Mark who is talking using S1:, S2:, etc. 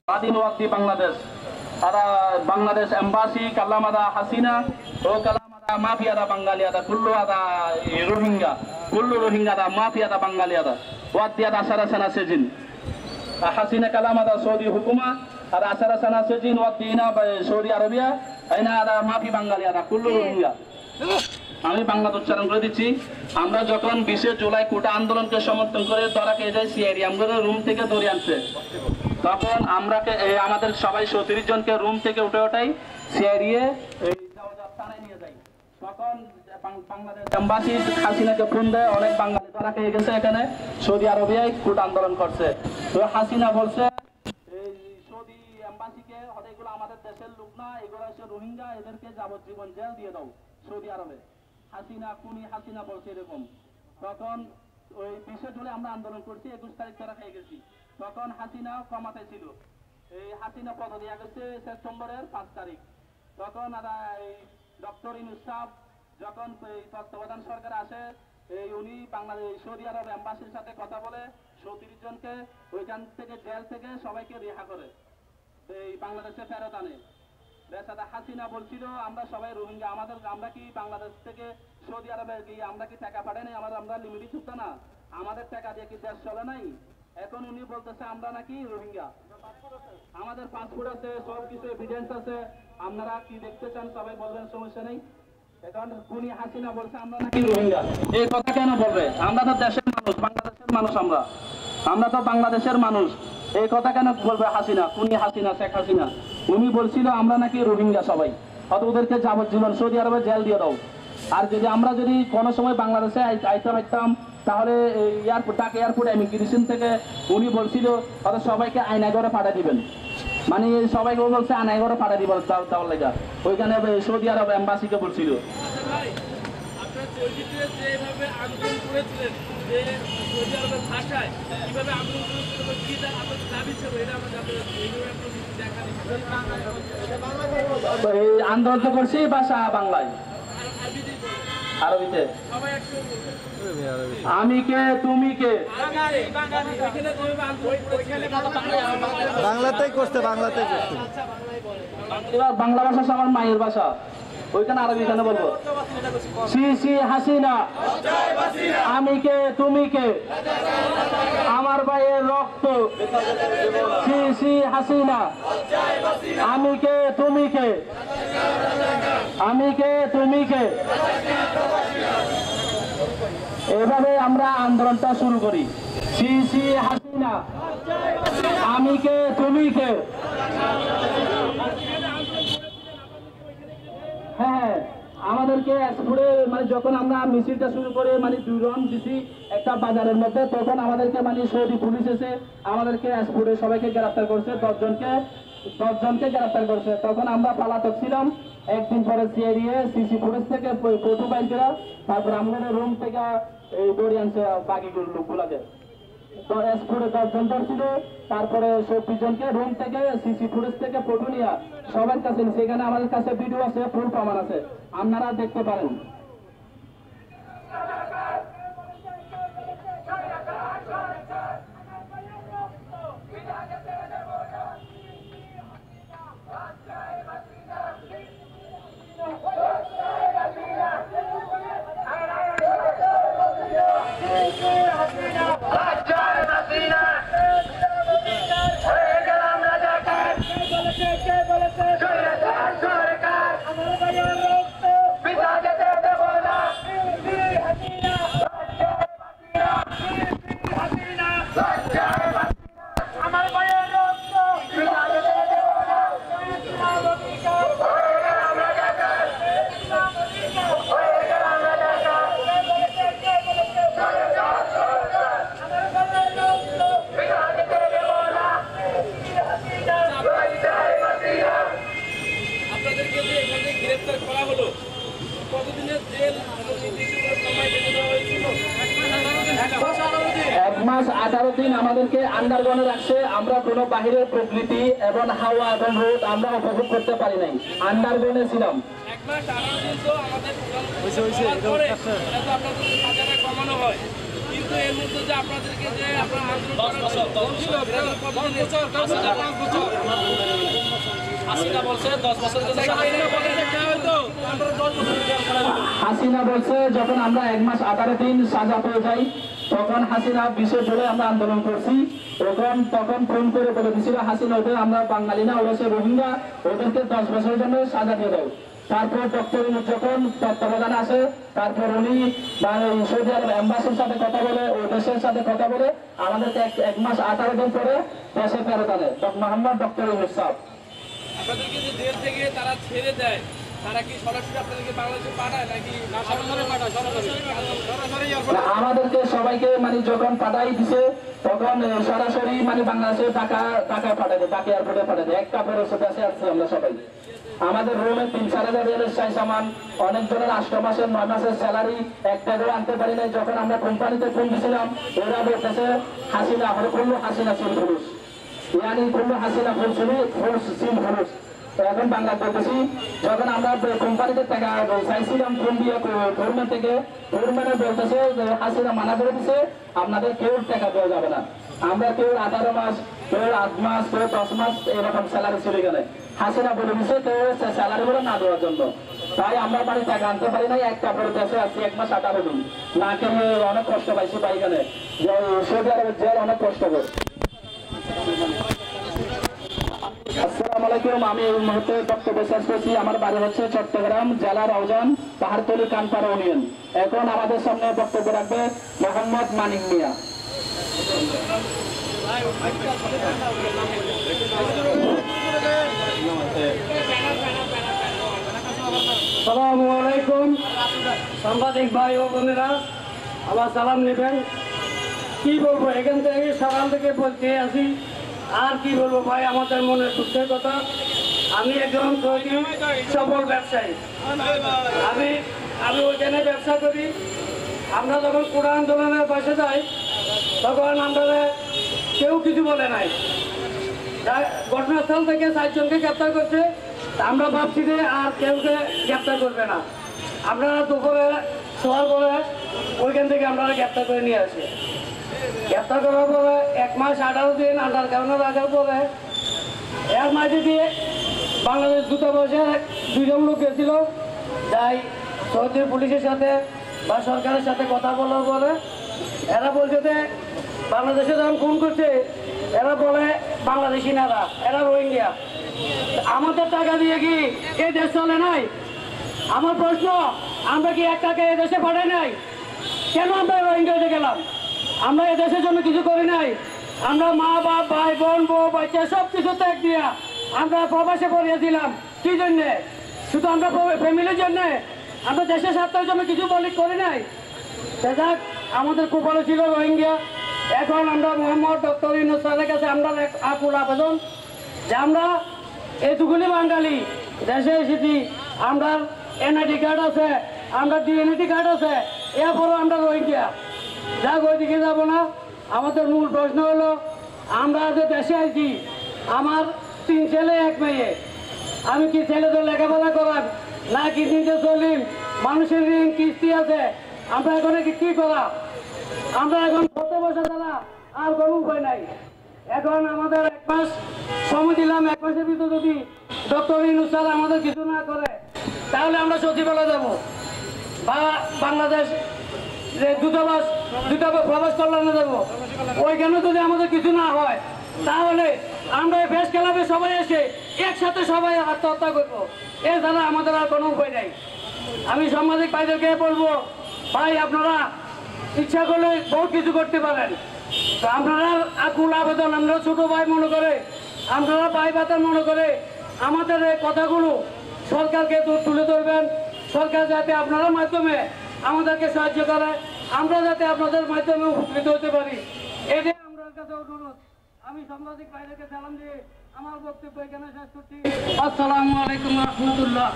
S1: স্বাধীন ওয়াক্তি Bangladesh ada Bangladesh Embassy kalam ada Hasina o kalam ada mafia ada Bengali ada kullu ada Rohingya ada mafia ada Bengali ada wadi ada asara sana sejin Hasina kalam ada Saudi hukuma ada asara sana sejin wadi ina Saudi Arabia ina ada mafia Bengali ada kullu Rohingya আমি বাংলা উচ্চারণ করে দিচ্ছি আমরা যখন 20 জুলাই কোটা আন্দোলনকে সমর্থন করে ধরাকে যাই সিআইডি আমাদের রুম থেকে ধরে আনছে তখন আমরা আমাদের সবাই 37 জনকে রুম থেকে উঠে ওঠাই সিআইডি এই থানায় নিয়ে যাই তখন বাংলাদেশ এম্বাসি হাসিনাকে ফোন দেয় অনেক বাঙালি ধরা খেয়ে গেছে এখানে সৌদি আরবিয়ায় কোটা আন্দোলন করছে তো হাসিনা বলছে এই সৌদি এম্বাসিকে এগুলো আমাদের দেশের লোক না এগুলো হচ্ছে রোহিঙ্গা এদেরকে যাবজ্জীবন জেল দিয়ে দাও সৌদি আরবে হাসিনা বলছে এরকম তখন ওই 20 জুলাই আমরা আন্দোলন করছি 21 তারিখ ধরা খেয়ে গেছি তখন হাসিনা ক্ষমতা ছিল এই হাসিনা পদত্যাগ গেছে সেপ্টেম্বরের 5 তারিখ তখন এই ডক্টর ইউনূস সাহেব যখন এই তত্ত্বাবধান সরকার আসে এই উনি বাংলাদেশ সৌদি আরব এম্বাসির সাথে কথা বলে 37 জনকে ওইখান থেকে জেল থেকে সবাইকে রিহা করে এই বাংলাদেশে ফেরত আনে বেচারা হাসিনা বলছিল আমরা সবাই রোহিঙ্গা আমরা কি বাংলাদেশ থেকে সৌদি আরবে গিয়ে আমরা কি টাকা পাঠাই নাই আমরা লিমিটেড চুক্ত না আমাদের টাকা দিয়ে কি দেশ চলে নাই এখন উনি বলতেছে আমরা নাকি রোহিঙ্গা আমাদের পাসপোর্ট আছে সব কিছু এভিডেন্স আছে আপনারা কি দেখতে চান সবাই বলবেন সমস্যা নেই এখন উনি হাসিনা বলছে আমরা নাকি রোহিঙ্গা এই কথা কেন বলবে আমরা তো দেশের মানুষ বাংলাদেশের মানুষ আমরা তো বাংলাদেশের মানুষ এই কথা কেন বলবে হাসিনা হাসিনা শেখ হাসিনা উনি বলছিল আমরা নাকি রোহিঙ্গা সবাই হয়তো ওদেরকে যাবজ্জীবন সৌদি আরবে জেল দিয়ে দাও আর যদি আমরা যদি কোনো সময় বাংলাদেশে আইতে পারতাম তাহলে এয়ারপোর্ট ইমিগ্রেশন থেকে উনি বলছিল হয়তো সবাইকে আয়নাগরে পাঠিয়ে দিবেন মানে সবাইকে বলছে আয়নাগরে পাঠিয়ে দিবেন তার লেগা ওইখানে সৌদি আরব এম্বাসিকে বলছিল আন্দোলন তো করছি ভাষা বাংলায় আরবিতে আমি কে তুমি কে
S2: বাংলাতেই করতে
S1: বাংলা ভাষা আমার মায়ের ভাষা ওইখানে আরবি এখানে বলবো সি হাসিনা আমি কে তুমি কে আমার ভাইয়ের রক্ত সি হাসিনা আমি কে তুমি কে এভাবে আমরা আন্দোলনটা শুরু করি সি হাসিনা আমি কে তুমি কে হ্যাঁ আমাদেরকে এক্সপোর্টে মানে যখন আমরা মিছিলটা শুরু করে মানে 2 রাউন্ড দিছি একটা বাজারের মধ্যে তখন আমাদেরকে মানে সৌদি পুলিশ এসে আমাদেরকে এক্সপোর্টে সবাইকে গ্রেফতার করছে 10 জনকে গ্রেফতার করছে তখন আমরা পালাতক ছিলাম একদিন পরে সিসি পুলিশ থেকে ফটো বাইর করা তারপর আমাদের রুম থেকে এই দড়ি আনছে বাকি লোকগুলাকে তো এক্সপোর্টে 10 জন ছিল তারপরে 24 জনকে রুম থেকে সিসি ফুটেজ থেকে ফটো নিয়ে সবার কাছে সেখানে আমাদের কাছে ভিডিও আছে ফুল প্রমাণ আছে আপনারা দেখতে পারেন এক মাস 18 দিন আমাদেরকে আন্ডারগ্রাউন্ডে রাখছে আমরা কোনো বাহিরের প্রকৃতি এবং হাওয়া এবং রোদ আমরা উপভোগ করতে পারি নাই আন্ডারগ্রাউন্ডে ছিলাম এক মাস 18 দিন তো আমাদের কমানো হয় কিন্তু
S2: এর মধ্যে যে আপনাদেরকে যে আপনারা হাসিনা বলছে 10 বছর
S1: হাসিনা বলছে যখন আমরা 1 মাস 18 দিন সাজা পেয়ে যাই তখন হাসিনা 20 জুলাই আমরা আন্দোলন করছি তখন ফোন করে বলে দিয়েছিল হাসিনা ওদের আমরা বাঙালি না ওরা সে রোহিঙ্গা ওদেরকে 10 বছরের জন্য সাজা দিয়ে দাও। তারপর ডক্টর যখন তত্ত্বাবধানে আসে তারপর উনি সৌদি আরব এম্বাসির সাথে কথা বলে ও দেশের সাথে কথা বলে আমাদেরকে 1 মাস 18 দিন পরে দেশে ফেরত আনে মোহাম্মদ ডক্টর ইউনূস সাহেব।
S2: আপনাদেরকে যে জেল থেকে তারা ছেড়ে দেয় তারা কি সরাসরি আপনাদেরকে বাংলাদেশে পাঠায় নাকি
S1: আমাদেরকে সবাইকে মানে যখন পাঠাই দিছে তখন সরাসরি মানে বাংলাদেশে টাকা পাঠায় দেয়, টাকা এয়ারপোর্টে পাঠায় দেয়। একটা পরে দেশে আসছি আমরা সবাই। আমাদের রুমে 3-4 হাজার রিয়ালের চাই সামান, অনেকজনের 8 মাসের 9 মাসের স্যালারি একটা করে আনতে পারি নাই। যখন আমরা কোম্পানিতে ফোন দিয়েছিলাম ওরা বলতেছে হাসিনা করলো হাসিনা সিল ফুলুস ইয়ানি করলো হাসিনা ফুল সিল ফুলুস। এখন বাংলা বলতেছি যখন আমরা কোম্পানিতে টাকা চাইছিলাম ফোন দিয়ে গভর্নমেন্ট থেকে গভর্নমেন্ট বলতেছে হাসিনা মানা করে দিচ্ছে আপনাদের কেউ টাকা দেওয়া যাবে না। আমরা কেউ 18 মাস কেউ 8 মাস কেউ 10 মাস এরকম স্যালারি চলে গেলে হাসিনা বলে দিচ্ছে কেউ স্যালারি গুলো না দেওয়ার জন্য। তাই আমরা বাড়ি টাকা আনতে পারি নাই। একটা পরে দেশে আসছি 1 মাস 18 দিন না খেয়ে অনেক কষ্ট পাইছি পাইখানে সৌদি আরবের জেল অনেক কষ্ট করে। আসসালামু আলাইকুম, আমি এই মুহূর্তে বক্তব্য শেষ করছি। আমার বাড়ি হচ্ছে চট্টগ্রাম জেলার আউজান পাহাড়তলী কানপাড়া ইউনিয়ন। এখন আমাদের সামনে বক্তব্য রাখবে মোহাম্মদ মানিক মিয়া।
S3: আসসালামু আলাইকুম সাংবাদিক ভাই ও বোনেরা, আমার সালাম নেবেন। কি বলবো, এখান থেকে সকাল থেকে বলতে আসি আর কি বলবো ভাই, আমাদের মনের দুঃখের কথা। আমি একজন সফল ব্যবসায়ী, আমি ওইখানে ব্যবসা করি। আমরা যখন কোটা আন্দোলনের পাশে যাই তখন আমরা কেউ কিছু বলে নাই। ঘটনাস্থল থেকে 4 জনকে গ্রেপ্তার করছে, আমরা ভাবছি যে আর কেউকে গ্রেপ্তার করবে না। আমরা দুপুরে শোয়ার পরে ওইখান থেকে আমরা গ্রেপ্তার করে নিয়ে আসি। গ্রেপ্তার করার পরে 1 মাস 18 দিন আন্ডার গ্রাউন্ডে রাখার পরে এর মাঝে দিয়ে বাংলাদেশ দূতাবাসে 2 জন লোক গেছিল, যাই সৌদি পুলিশের সাথে বা সরকারের সাথে কথা বলার পরে এরা বলছে যে বাংলাদেশে যখন ফোন করছে এরা বলে বাংলাদেশি না, এরা রোহিঙ্গা। আমাদের টাকা দিয়ে কি এই দেশ চলে নাই? আমার প্রশ্ন, আমরা কি এক টাকা এই দেশে পাঠাই নাই? কেন আমরা রোহিঙ্গাতে গেলাম? আমরা এই দেশের জন্য কিছু করি নাই। আমরা মা বাপ ভাই বোন বউ বাচ্চা সব কিছু ত্যাগ দিয়া আমরা প্রবাসে পড়িয়েছিলাম। কি জন্যে? শুধু আমরা ফ্যামিলির জন্যে, আমরা দেশের স্বার্থের জন্য কিছু করি নাই। যাক, আমাদের কপালে ছিল রোহিঙ্গা। এখন আমরা মোহাম্মদ ডক্টর ইউনূস স্যারের কাছে আমরা আকুল আবেদন যে আমরা এতগুলি বাঙালি দেশে এসেছি, আমরা এনআইডি কার্ড আছে, আমরা ডিএনএটি কার্ড আছে, এরপরও আমরা রোহিঙ্গা। যাক, ওইদিকে যাব না। আমাদের মূল প্রশ্ন হলো আমরা যে দেশে আইছি, আমার 3 ছেলে 1 মেয়ে। আমি কি ছেলেদের লেখাপড়া করার না কি নিজে চলিম? মানুষের ঋণ কিস্তি আছে, আমরা এখন কি করা? আমরা এখন পথে বসে ছাড়া আর কোনো উপায় নাই। এখন আমাদের 1 মাস সময় দিলাম, 1 মাসের ভিতরে যদি ডক্টর ইউনূস স্যার আমাদের কিছু না করে তাহলে আমরা সচিবালয়ে যাব বা বাংলাদেশ যে দূতাবাস প্রবাস কল্যাণে যাবো। ওইখানে যদি আমাদের কিছু না হয় তাহলে আমরা এই প্রেস ক্লাবে সবাই এসে একসাথে সবাই আত্মহত্যা করবো। এছাড়া আমাদের আর কোনো উপায় নাই। আমি সাংবাদিক ভাইদেরকে বলবো, ভাই আপনারা ইচ্ছা করলে বহুত কিছু করতে পারেন, তো আপনারা আকুল আবেদন, আমরা ছোট ভাই মনে করে, আপনারা ভাই ভাতা মনে করে আমাদের এই কথাগুলো সরকারকে তুলে ধরবেন। সরকার যাতে আপনার মাধ্যমে আমাদেরকে সাহায্য করে, আমরা যাতে আপনাদের মাধ্যমে উপকৃত হতে পারি, এটাই আমার কাছে অনুরোধ। আমি সাংবাদিক ভাইদেরকে সালাম দিয়ে আমার বক্তব্য এখানে শেষ করছি। আসসালামু আলাইকুম রহমতুল্লাহ।